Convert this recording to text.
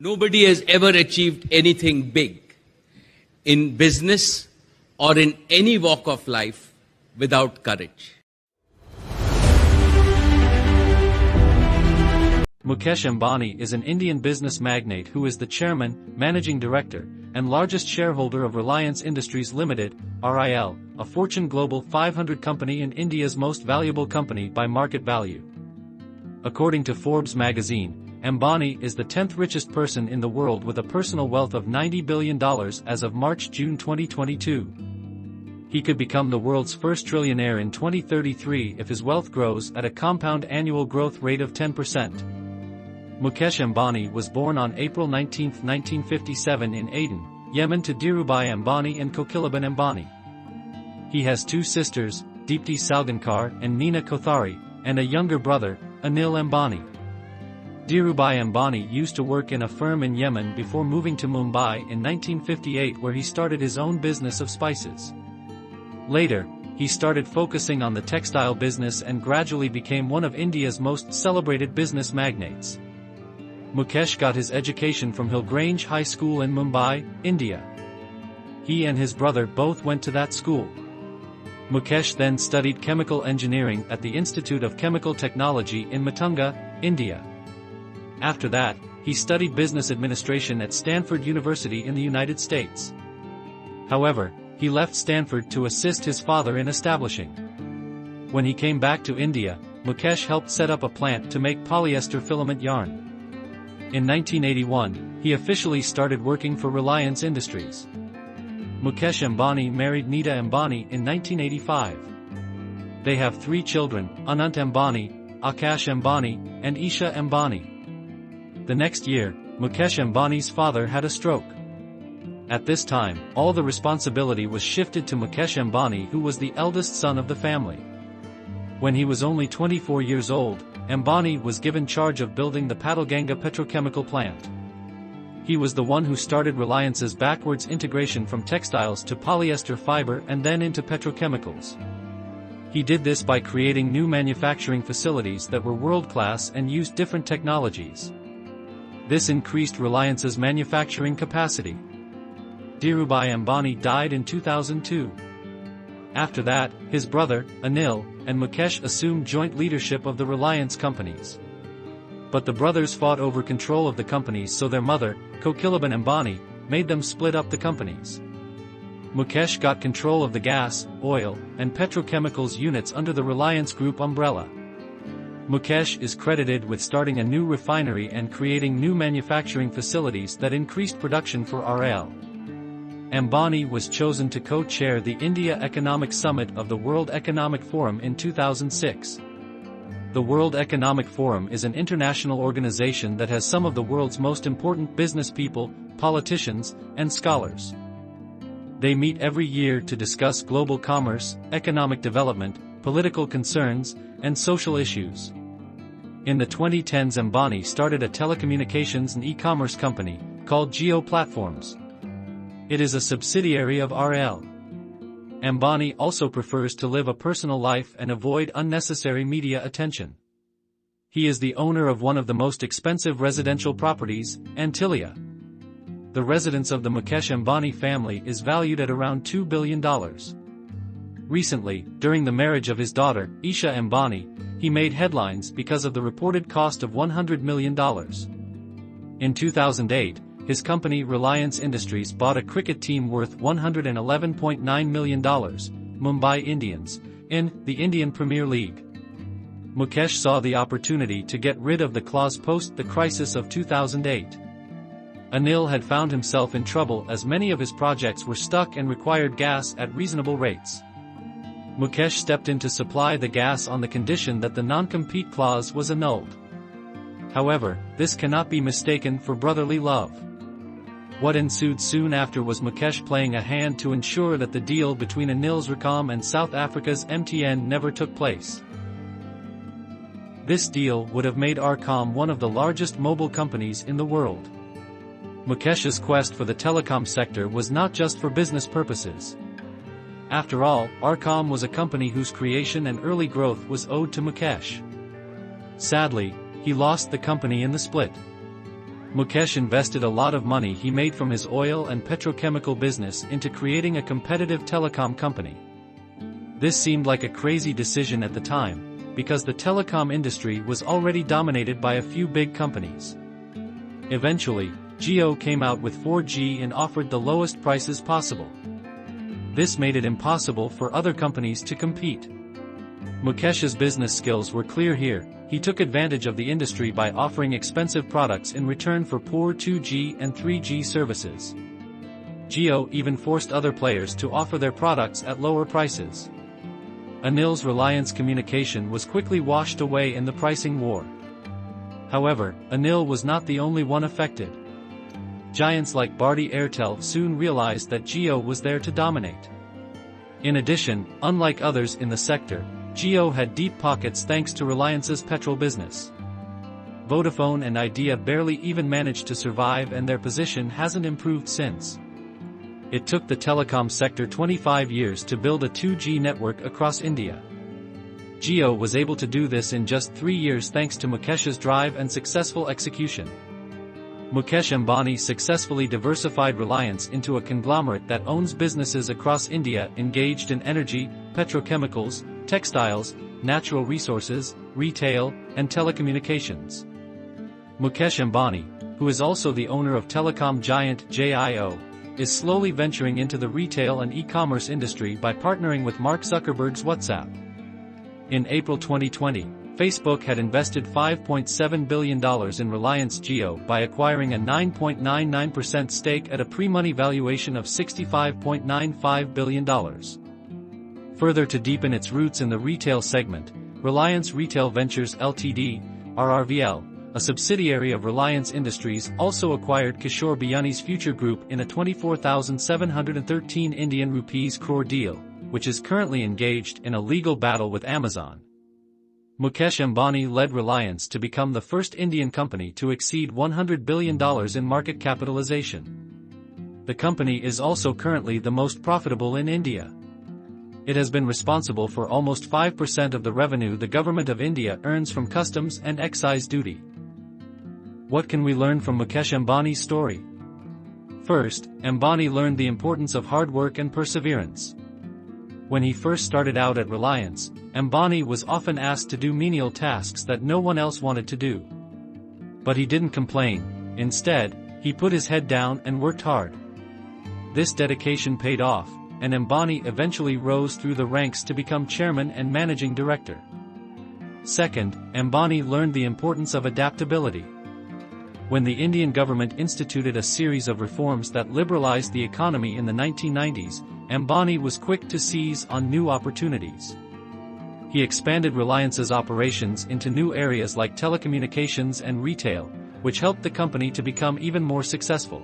Nobody has ever achieved anything big in business or in any walk of life without courage. Mukesh Ambani is an Indian business magnate who is the chairman, managing director, and largest shareholder of Reliance Industries Limited, RIL, a Fortune Global 500 company and India's most valuable company by market value. According to Forbes magazine, Ambani is the 10th richest person in the world with a personal wealth of $90 billion as of March-June 2022. He could become the world's first trillionaire in 2033 if his wealth grows at a compound annual growth rate of 10%. Mukesh Ambani was born on April 19, 1957 in Aden, Yemen to Dhirubhai Ambani and Kokilaben Ambani. He has two sisters, Dipti Salgaoncar and Nina Kothari, and a younger brother, Anil Ambani. Dhirubhai Ambani used to work in a firm in Yemen before moving to Mumbai in 1958 where he started his own business of spices. Later, he started focusing on the textile business and gradually became one of India's most celebrated business magnates. Mukesh got his education from Hillgrange High School in Mumbai, India. He and his brother both went to that school. Mukesh then studied chemical engineering at the Institute of Chemical Technology in Matunga, India. After that, he studied business administration at Stanford University in the United States. However, he left Stanford to assist his father in establishing. When he came back to India, Mukesh helped set up a plant to make polyester filament yarn. In 1981, he officially started working for Reliance Industries. Mukesh Ambani married Nita Ambani in 1985. They have 3 children, Anant Ambani, Akash Ambani, and Isha Ambani. The next year, Mukesh Ambani's father had a stroke. At this time, all the responsibility was shifted to Mukesh Ambani, who was the eldest son of the family. When he was only 24 years old, Ambani was given charge of building the Padalganga petrochemical plant. He was the one who started Reliance's backwards integration from textiles to polyester fiber and then into petrochemicals. He did this by creating new manufacturing facilities that were world-class and used different technologies. This increased Reliance's manufacturing capacity. Dhirubhai Ambani died in 2002. After that, his brother, Anil, and Mukesh assumed joint leadership of the Reliance companies. But the brothers fought over control of the companies, so their mother, Kokilaben Ambani, made them split up the companies. Mukesh got control of the gas, oil, and petrochemicals units under the Reliance Group umbrella. Mukesh is credited with starting a new refinery and creating new manufacturing facilities that increased production for RL. Ambani was chosen to co-chair the India Economic Summit of the World Economic Forum in 2006. The World Economic Forum is an international organization that has some of the world's most important business people, politicians, and scholars. They meet every year to discuss global commerce, economic development, political concerns, and social issues. In the 2010s, Ambani started a telecommunications and e-commerce company, called Jio Platforms. It is a subsidiary of RL. Ambani also prefers to live a personal life and avoid unnecessary media attention. He is the owner of one of the most expensive residential properties, Antilia. The residence of the Mukesh Ambani family is valued at around $2 billion. Recently, during the marriage of his daughter, Isha Ambani, he made headlines because of the reported cost of $100 million. In 2008, his company Reliance Industries bought a cricket team worth $111.9 million, Mumbai Indians, in the Indian Premier League. Mukesh saw the opportunity to get rid of the clause post the crisis of 2008. Anil had found himself in trouble as many of his projects were stuck and required gas at reasonable rates. Mukesh stepped in to supply the gas on the condition that the non-compete clause was annulled. However, this cannot be mistaken for brotherly love. What ensued soon after was Mukesh playing a hand to ensure that the deal between Anil's Recom and South Africa's MTN never took place. This deal would have made Arcom one of the largest mobile companies in the world. Mukesh's quest for the telecom sector was not just for business purposes. After all, Arcom was a company whose creation and early growth was owed to Mukesh. Sadly, he lost the company in the split. Mukesh invested a lot of money he made from his oil and petrochemical business into creating a competitive telecom company. This seemed like a crazy decision at the time, because the telecom industry was already dominated by a few big companies. Eventually, Jio came out with 4G and offered the lowest prices possible. This made it impossible for other companies to compete. Mukesh's business skills were clear here. He took advantage of the industry by offering expensive products in return for poor 2G and 3G services. Jio even forced other players to offer their products at lower prices. Anil's Reliance Communication was quickly washed away in the pricing war. However, Anil was not the only one affected. Giants like Bharti Airtel soon realized that Jio was there to dominate. In addition, unlike others in the sector, Jio had deep pockets thanks to Reliance's petrol business. Vodafone and Idea barely even managed to survive, and their position hasn't improved since. It took the telecom sector 25 years to build a 2G network across India. Jio was able to do this in just 3 years thanks to Mukesh's drive and successful execution. Mukesh Ambani successfully diversified Reliance into a conglomerate that owns businesses across India engaged in energy, petrochemicals, textiles, natural resources, retail, and telecommunications. Mukesh Ambani, who is also the owner of telecom giant Jio, is slowly venturing into the retail and e-commerce industry by partnering with Mark Zuckerberg's WhatsApp. In April 2020, Facebook had invested $5.7 billion in Reliance Jio by acquiring a 9.99% stake at a pre-money valuation of $65.95 billion. Further to deepen its roots in the retail segment, Reliance Retail Ventures Ltd, RRVL, a subsidiary of Reliance Industries, also acquired Kishore Biyani's Future Group in a 24,713 Indian rupees crore deal, which is currently engaged in a legal battle with Amazon. Mukesh Ambani led Reliance to become the first Indian company to exceed $100 billion in market capitalization. The company is also currently the most profitable in India. It has been responsible for almost 5% of the revenue the government of India earns from customs and excise duty. What can we learn from Mukesh Ambani's story? First, Ambani learned the importance of hard work and perseverance. When he first started out at Reliance, Ambani was often asked to do menial tasks that no one else wanted to do. But he didn't complain. Instead, he put his head down and worked hard. This dedication paid off, and Ambani eventually rose through the ranks to become chairman and managing director. Second, Ambani learned the importance of adaptability. When the Indian government instituted a series of reforms that liberalized the economy in the 1990s, Ambani was quick to seize on new opportunities. He expanded Reliance's operations into new areas like telecommunications and retail, which helped the company to become even more successful.